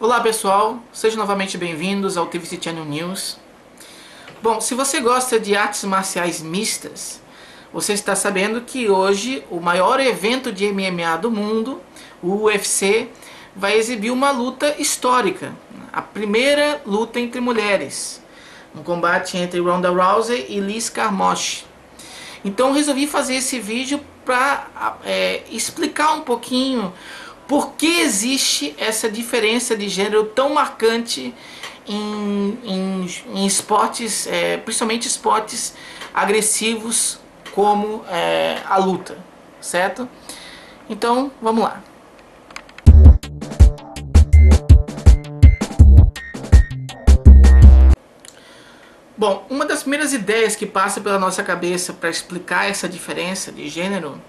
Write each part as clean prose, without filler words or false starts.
Olá pessoal, sejam novamente bem-vindos ao TVC Channel News. Bom, se você gosta de artes marciais mistas, você está sabendo que hoje o maior evento de MMA do mundo, o UFC, vai exibir uma luta histórica, a primeira luta entre mulheres, um combate entre Ronda Rousey e Liz Carmouche. Então resolvi fazer esse vídeo para explicar um pouquinho por que existe essa diferença de gênero tão marcante em esportes, principalmente esportes agressivos como a luta, certo? Então vamos lá. Bom, uma das primeiras ideias que passa pela nossa cabeça para explicar essa diferença de gênero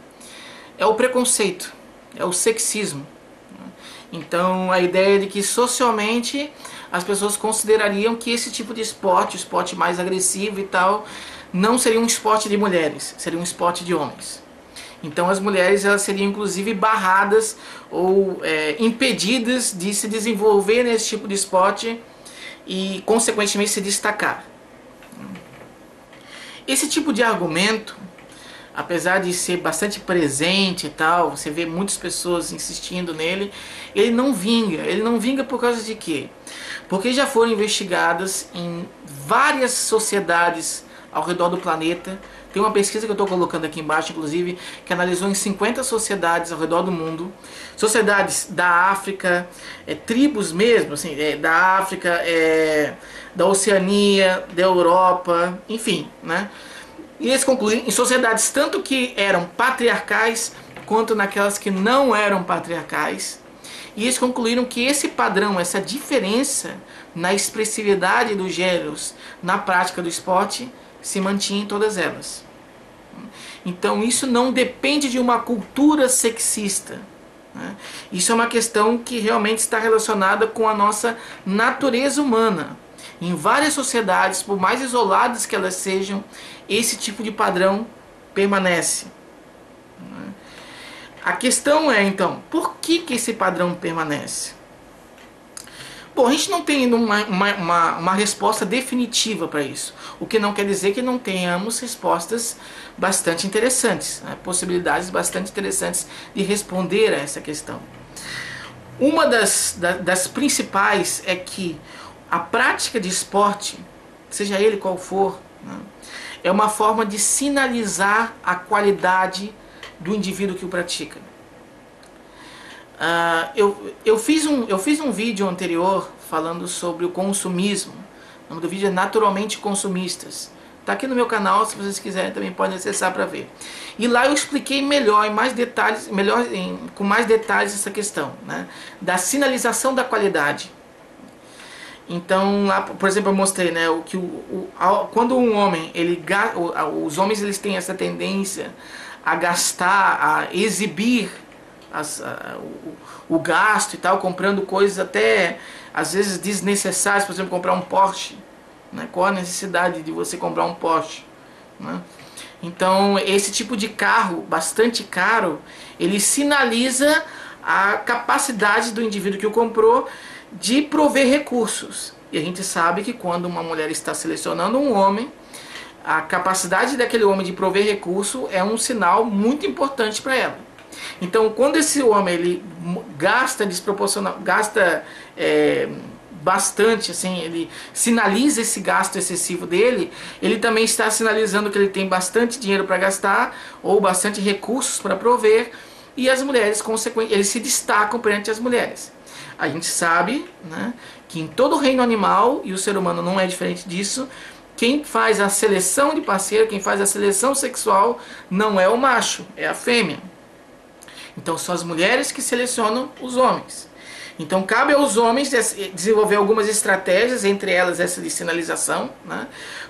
é o preconceito, é o sexismo. Então a ideia de que socialmente as pessoas considerariam que esse tipo de esporte, o esporte mais agressivo e tal, não seria um esporte de mulheres, seria um esporte de homens. Então as mulheres elas seriam inclusive barradas ou impedidas de se desenvolver nesse tipo de esporte e consequentemente se destacar. Esse tipo de argumento, apesar de ser bastante presente e tal, você vê muitas pessoas insistindo nele, ele não vinga. Ele não vinga por causa de quê? Porque já foram investigadas em várias sociedades ao redor do planeta. Tem uma pesquisa que eu estou colocando aqui embaixo, inclusive, que analisou em 50 sociedades ao redor do mundo. Sociedades da África, tribos mesmo, assim, da África, da Oceania, da Europa, enfim, né? E eles concluíram em sociedades tanto que eram patriarcais quanto naquelas que não eram patriarcais. E eles concluíram que esse padrão, essa diferença na expressividade dos gêneros na prática do esporte se mantinha em todas elas. Então isso não depende de uma cultura sexista, né? Isso é uma questão que realmente está relacionada com a nossa natureza humana. Em várias sociedades, por mais isoladas que elas sejam, esse tipo de padrão permanece. A questão é, então, por que esse padrão permanece? Bom, a gente não tem uma resposta definitiva para isso. O que não quer dizer que não tenhamos respostas bastante interessantes, né? Possibilidades bastante interessantes de responder a essa questão. Uma das principais é que a prática de esporte, seja ele qual for, né, é uma forma de sinalizar a qualidade do indivíduo que o pratica. Eu fiz um vídeo anterior falando sobre o consumismo. O nome do vídeo é Naturalmente Consumistas. Está aqui no meu canal, se vocês quiserem também podem acessar para ver. E lá eu expliquei melhor, em mais detalhes, com mais detalhes essa questão, né, da sinalização da qualidade. Então, lá, por exemplo, eu mostrei, né, quando um homem, os homens eles têm essa tendência a gastar, a exibir o gasto e tal, comprando coisas até às vezes desnecessárias, por exemplo, comprar um Porsche, né? Qual a necessidade de você comprar um Porsche, né? Então, esse tipo de carro bastante caro, ele sinaliza a capacidade do indivíduo que o comprou de prover recursos. E a gente sabe que quando uma mulher está selecionando um homem, a capacidade daquele homem de prover recurso é um sinal muito importante para ela. Então, quando esse homem ele gasta bastante, assim, ele sinaliza esse gasto excessivo dele, ele também está sinalizando que ele tem bastante dinheiro para gastar ou bastante recursos para prover, e as mulheres, consequentemente, eles se destacam perante as mulheres. A gente sabe, né, que em todo o reino animal, e o ser humano não é diferente disso, quem faz a seleção de parceiro, quem faz a seleção sexual, não é o macho, é a fêmea. Então são as mulheres que selecionam os homens. Então cabe aos homens desenvolver algumas estratégias, entre elas essa de sinalização, né,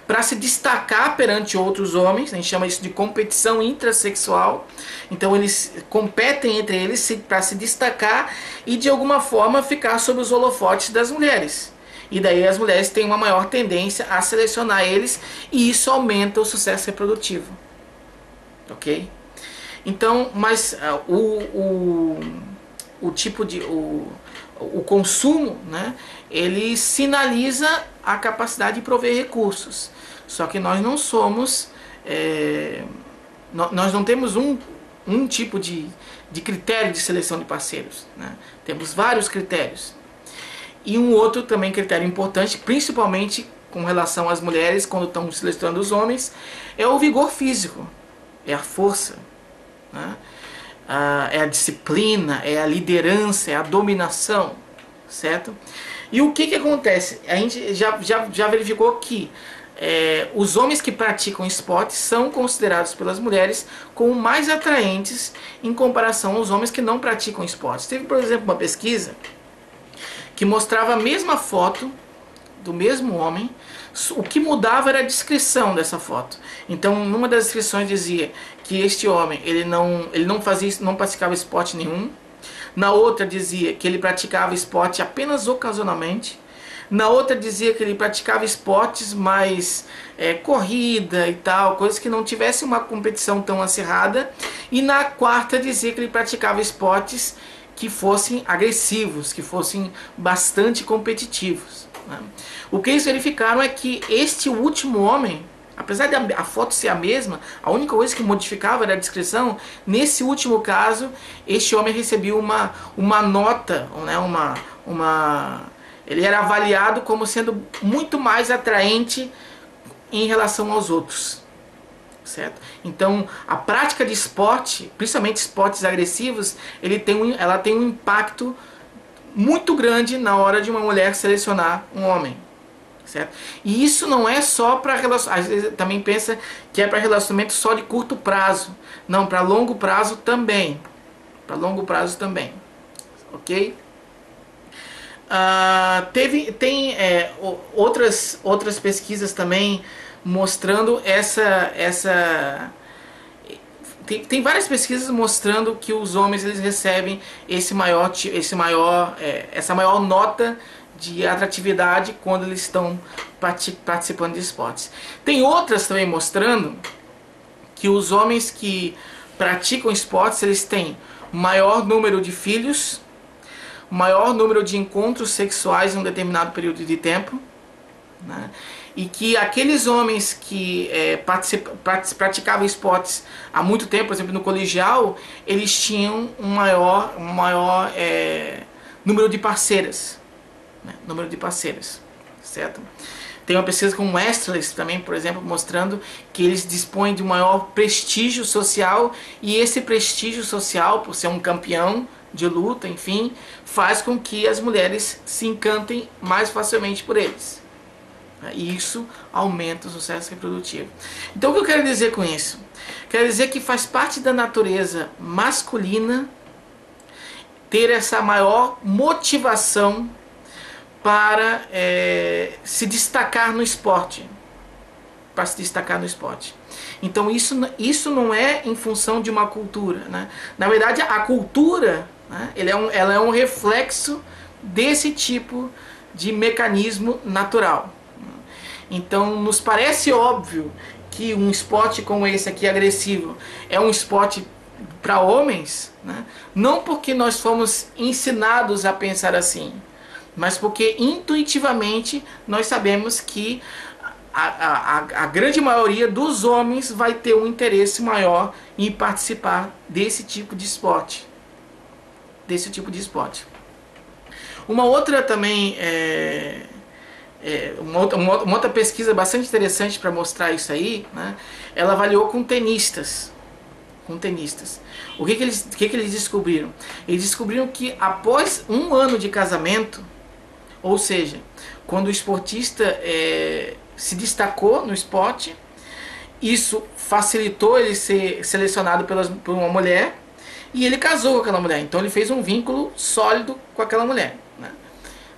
para se destacar perante outros homens. A gente chama isso de competição intrasexual. Então eles competem entre eles para se destacar e de alguma forma ficar sob os holofotes das mulheres. E daí as mulheres têm uma maior tendência a selecionar eles e isso aumenta o sucesso reprodutivo. Ok? Então, mas o consumo, né, ele sinaliza a capacidade de prover recursos. Só que nós não somos, nós não temos um tipo de critério de seleção de parceiros, né? Temos vários critérios. E um outro também critério importante, principalmente com relação às mulheres, quando estão selecionando os homens, é o vigor físico, é a força, né? É a disciplina, é a liderança, é a dominação, certo? E o que acontece? A gente já verificou que os homens que praticam esportes são considerados pelas mulheres como mais atraentes em comparação aos homens que não praticam esportes. Teve, por exemplo, uma pesquisa que mostrava a mesma foto do mesmo homem, o que mudava era a descrição dessa foto. Então, numa das descrições dizia que este homem ele não praticava esporte nenhum. Na outra dizia que ele praticava esporte apenas ocasionalmente. Na outra dizia que ele praticava esportes mais corrida e tal, coisas que não tivesse uma competição tão acirrada. E na quarta dizia que ele praticava esportes que fossem agressivos, que fossem bastante competitivos, né? O que eles verificaram é que este último homem, apesar de a foto ser a mesma, a única coisa que modificava era a descrição. Nesse último caso, este homem recebia uma nota, né, ele era avaliado como sendo muito mais atraente em relação aos outros, certo? Então, a prática de esporte, principalmente esportes agressivos, ela tem um impacto muito grande na hora de uma mulher selecionar um homem, certo? E isso não é só para relacionamento, às vezes também pensa que é para relacionamento só de curto prazo. Não, para longo prazo também. Para longo prazo também. Ok? Tem outras pesquisas também mostrando tem várias pesquisas mostrando que os homens eles recebem essa maior nota de atratividade quando eles estão participando de esportes. Tem outras também mostrando que os homens que praticam esportes eles têm maior número de filhos, maior número de encontros sexuais em um determinado período de tempo, né? E que aqueles homens que praticavam esportes há muito tempo, por exemplo no colegial, eles tinham um maior número de parceiras, né? Número de parceiras, certo? Tem uma pesquisa com o Westless também, por exemplo, mostrando que eles dispõem de um maior prestígio social, e esse prestígio social, por ser um campeão de luta, enfim, faz com que as mulheres se encantem mais facilmente por eles. E isso aumenta o sucesso reprodutivo. Então o que eu quero dizer com isso? Quero dizer que faz parte da natureza masculina ter essa maior motivação para se destacar no esporte. Para se destacar no esporte. Então isso não é em função de uma cultura, né? Na verdade a cultura, né, ela é um reflexo desse tipo de mecanismo natural. Então nos parece óbvio que um esporte como esse aqui agressivo é um esporte para homens, né? Não porque nós fomos ensinados a pensar assim, mas porque intuitivamente nós sabemos que a grande maioria dos homens vai ter um interesse maior em participar desse tipo de esporte. Uma outra também uma outra pesquisa bastante interessante para mostrar isso aí, né? Ela avaliou com tenistas. O que eles descobriram? Eles descobriram que após um ano de casamento, ou seja, quando o esportista se destacou no esporte, isso facilitou ele ser selecionado por uma mulher, e ele casou com aquela mulher. Então ele fez um vínculo sólido com aquela mulher, né?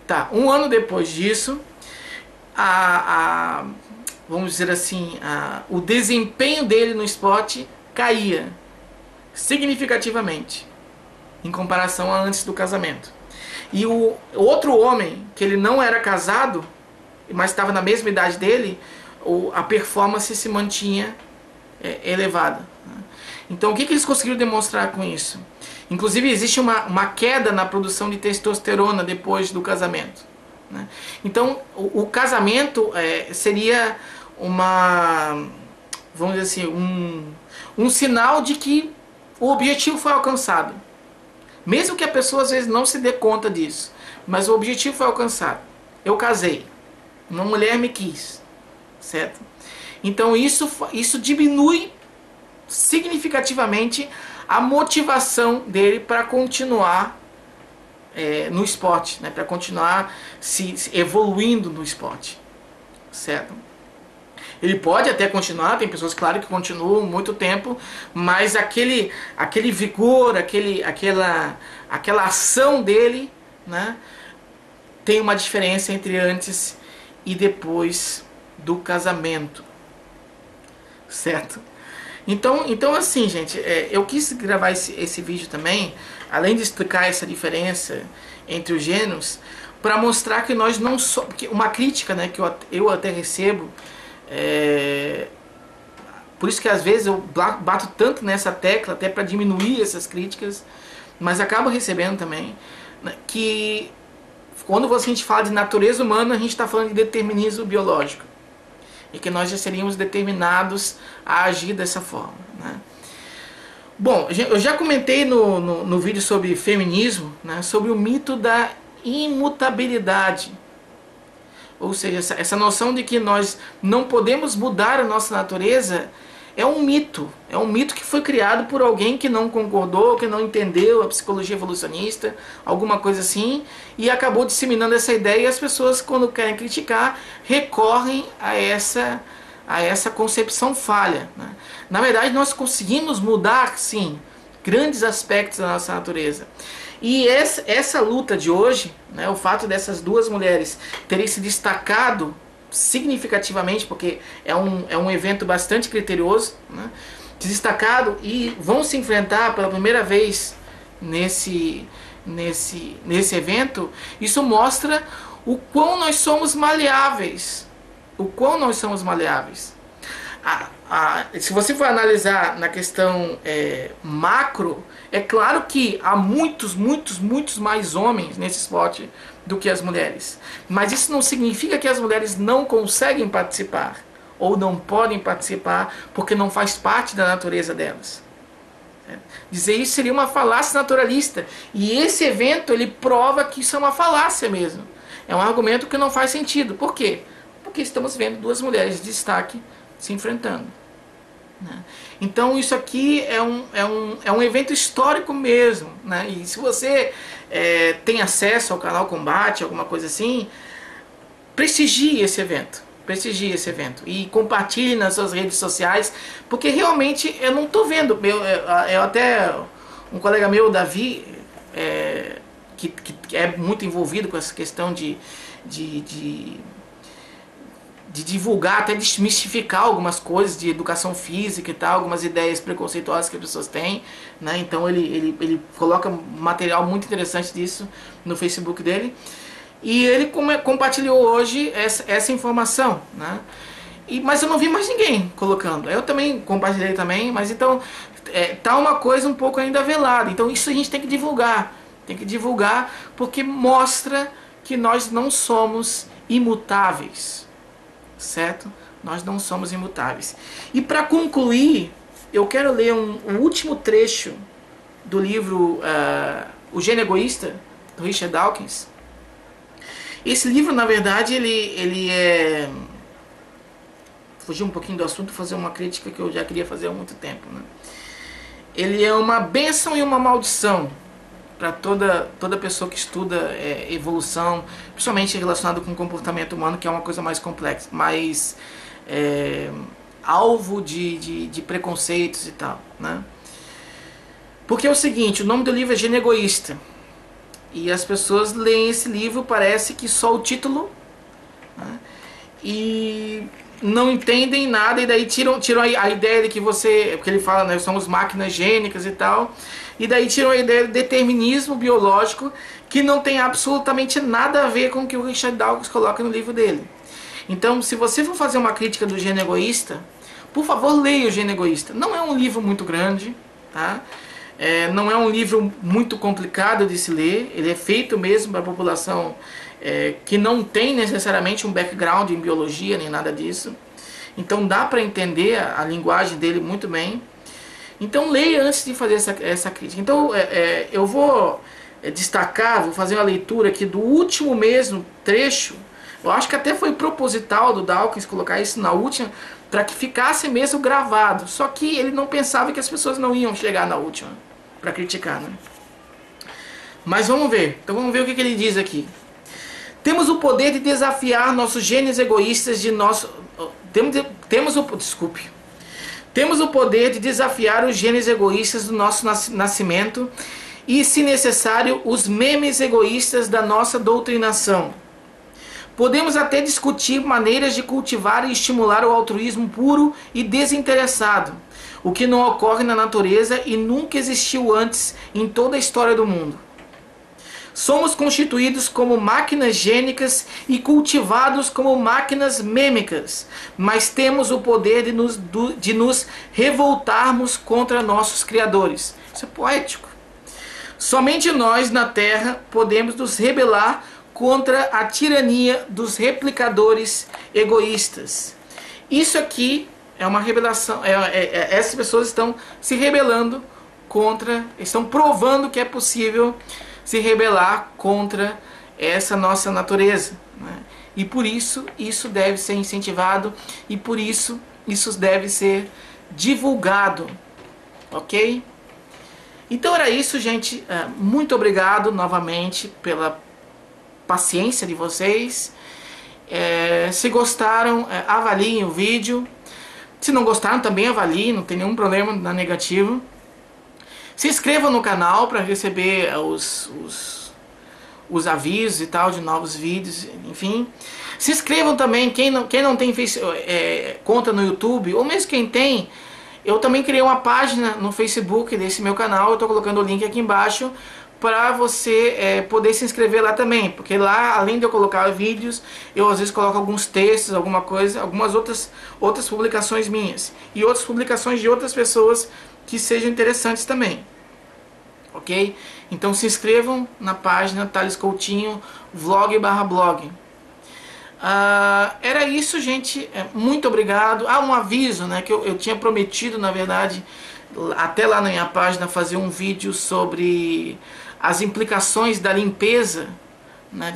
Tá, um ano depois disso, vamos dizer assim, o desempenho dele no esporte caía significativamente em comparação a antes do casamento. E o outro homem, que ele não era casado, mas estava na mesma idade dele, a performance se mantinha elevada. Então o que eles conseguiram demonstrar com isso? Inclusive existe uma queda na produção de testosterona depois do casamento, né? Então o casamento seria vamos dizer assim, um sinal de que o objetivo foi alcançado. Mesmo que a pessoa às vezes não se dê conta disso, mas o objetivo foi alcançado. Eu casei, uma mulher me quis, certo? Então isso diminui significativamente a motivação dele para continuar no esporte, né? Para continuar se evoluindo no esporte, certo? Ele pode até continuar, tem pessoas, claro, que continuam muito tempo, mas aquele vigor, aquela ação dele, né, tem uma diferença entre antes e depois do casamento, certo? Então assim, gente, eu quis gravar esse vídeo também, além de explicar essa diferença entre os gêneros, para mostrar que nós não somos... Porque uma crítica, né, que eu até recebo, por isso que às vezes eu bato tanto nessa tecla, até para diminuir essas críticas, mas acabo recebendo também, né, que quando a gente fala de natureza humana, a gente está falando de determinismo biológico. E que nós já seríamos determinados a agir dessa forma, né? Bom, eu já comentei no vídeo sobre feminismo, né, sobre o mito da imutabilidade. Ou seja, essa noção de que nós não podemos mudar a nossa natureza é um mito. É um mito que foi criado por alguém que não concordou, que não entendeu a psicologia evolucionista, alguma coisa assim, e acabou disseminando essa ideia, e as pessoas, quando querem criticar, recorrem a essa concepção falha, né? Na verdade, nós conseguimos mudar, sim, grandes aspectos da nossa natureza. E essa luta de hoje, né, o fato dessas duas mulheres terem se destacado significativamente, porque é um evento bastante criterioso, né, destacado, e vão se enfrentar pela primeira vez nesse evento, isso mostra o quão nós somos maleáveis. O quão nós somos maleáveis. Se você for analisar na questão macro, é claro que há muitos mais homens nesse esporte do que as mulheres. Mas isso não significa que as mulheres não conseguem participar ou não podem participar porque não faz parte da natureza delas. Dizer isso seria uma falácia naturalista. E esse evento ele prova que isso é uma falácia mesmo. É um argumento que não faz sentido. Por quê? Porque estamos vendo duas mulheres de destaque se enfrentando, né? Então isso aqui é um evento histórico mesmo, né? E se você tem acesso ao canal Combate, alguma coisa assim, prestigie esse evento. Prestigie esse evento e compartilhe nas suas redes sociais, porque realmente eu não estou vendo. Eu até um colega meu, Davi, que é muito envolvido com essa questão de divulgar, até desmistificar algumas coisas de educação física e tal, algumas ideias preconceituosas que as pessoas têm, né? Então ele coloca material muito interessante disso no Facebook dele. E ele compartilhou hoje essa informação, né? Mas eu não vi mais ninguém colocando. Eu também compartilhei também, mas então tá uma coisa um pouco ainda velada. Então isso a gente tem que divulgar. Tem que divulgar porque mostra que nós não somos imutáveis. Certo? Nós não somos imutáveis. E para concluir, eu quero ler um último trecho do livro O Gênio Egoísta, do Richard Dawkins. Esse livro, na verdade, ele é... Fugir um pouquinho do assunto, fazer uma crítica que eu já queria fazer há muito tempo, né? Ele é uma bênção e uma maldição para toda pessoa que estuda evolução, principalmente relacionado com o comportamento humano, que é uma coisa mais complexa, mais alvo de preconceitos e tal, né? Porque é o seguinte, o nome do livro é Gênio Egoísta, e as pessoas leem esse livro, parece que só o título, né? E não entendem nada, e daí tiram a ideia de que porque ele fala, nós somos máquinas gênicas e tal, e daí tiram a ideia do determinismo biológico, que não tem absolutamente nada a ver com o que o Richard Dawkins coloca no livro dele. Então, se você for fazer uma crítica do Gênio Egoísta, por favor, leia o Gênio Egoísta. Não é um livro muito grande, tá? Não é um livro muito complicado de se ler, ele é feito mesmo para a população que não tem necessariamente um background em biologia nem nada disso. Então dá para entender a linguagem dele muito bem. Então leia antes de fazer essa crítica. Então eu vou destacar, vou fazer uma leitura aqui do último mesmo trecho. Eu acho que até foi proposital do Dawkins colocar isso na última, para que ficasse mesmo gravado. Só que ele não pensava que as pessoas não iam chegar na última para criticar, né? Mas vamos ver. Então vamos ver o que ele diz aqui. Temos o poder de desafiar nossos genes egoístas de nosso... Temos o poder de desafiar os genes egoístas do nosso nascimento e, se necessário, os memes egoístas da nossa doutrinação. Podemos até discutir maneiras de cultivar e estimular o altruísmo puro e desinteressado, o que não ocorre na natureza e nunca existiu antes em toda a história do mundo. Somos constituídos como máquinas gênicas e cultivados como máquinas mêmicas, mas temos o poder de nos revoltarmos contra nossos criadores. Isso é poético. Somente nós na Terra podemos nos rebelar contra a tirania dos replicadores egoístas. Isso aqui é uma rebelação. Essas pessoas estão se rebelando contra, estão provando que é possível se rebelar contra essa nossa natureza, né? E por isso deve ser incentivado e por isso deve ser divulgado, ok? Então era isso, gente. Muito obrigado novamente pela paciência de vocês. Se gostaram, avaliem o vídeo. Se não gostaram, também avaliem, não tem nenhum problema na negativo. Se inscrevam no canal para receber os avisos e tal de novos vídeos, enfim. Se inscrevam também, quem não tem conta no YouTube, ou mesmo quem tem, eu também criei uma página no Facebook desse meu canal, eu estou colocando o link aqui embaixo, para você poder se inscrever lá também, porque lá, além de eu colocar vídeos, eu às vezes coloco alguns textos, alguma coisa, algumas outras publicações minhas, e outras publicações de outras pessoas que sejam interessantes também, ok? Então se inscrevam na página Thales Coutinho vlog/blog. Era isso, gente. Muito obrigado. Um aviso, né, que eu tinha prometido, na verdade, até lá na minha página, fazer um vídeo sobre as implicações da limpeza, né,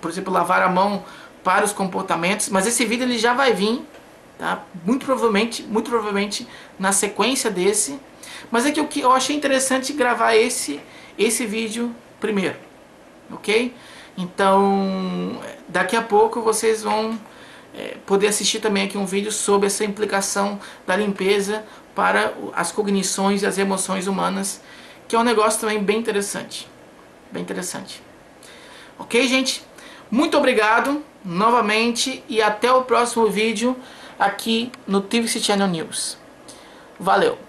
por exemplo, lavar a mão para os comportamentos, mas esse vídeo ele já vai vir, tá? Muito provavelmente na sequência desse, mas é que eu achei interessante gravar esse vídeo primeiro, ok? Então daqui a pouco vocês vão poder assistir também aqui um vídeo sobre essa implicação da limpeza para as cognições e as emoções humanas, que é um negócio também bem interessante, ok, gente? Muito obrigado novamente e até o próximo vídeo aqui no TVC Channel News. Valeu!